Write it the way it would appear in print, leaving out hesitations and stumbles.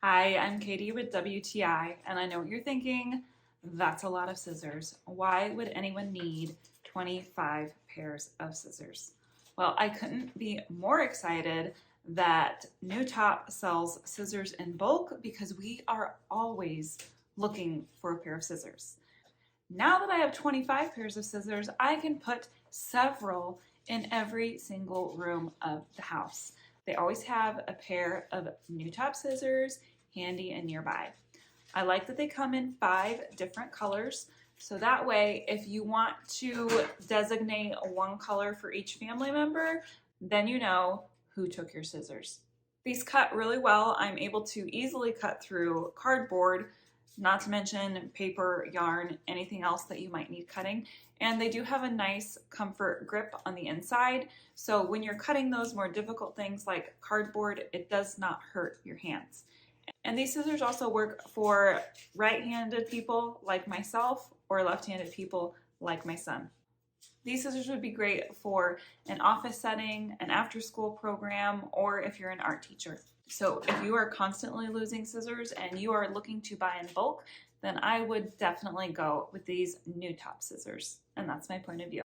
Hi, I'm Katie with WTI, and I know what you're thinking. That's a lot of scissors. Why would anyone need 25 pairs of scissors? Well, I couldn't be more excited that Niutop sells scissors in bulk because we are always looking for a pair of scissors. Now that I have 25 pairs of scissors, I can put several in every single room of the house. They always have a pair of Niutop scissors handy and nearby. I like that they come in 5 different colors, so that way if you want to designate one color for each family member, then you know who took your scissors. These cut really well. I'm able to easily cut through cardboard, not to mention paper, yarn, anything else that you might need cutting. And they do have a nice comfort grip on the inside, so when you're cutting those more difficult things like cardboard, it does not hurt your hands. And these scissors also work for right-handed people like myself or left-handed people like my son. These scissors would be great for an office setting, an after-school program, or if you're an art teacher. So if you are constantly losing scissors and you are looking to buy in bulk, then I would definitely go with these Niutop scissors. And that's my point of view.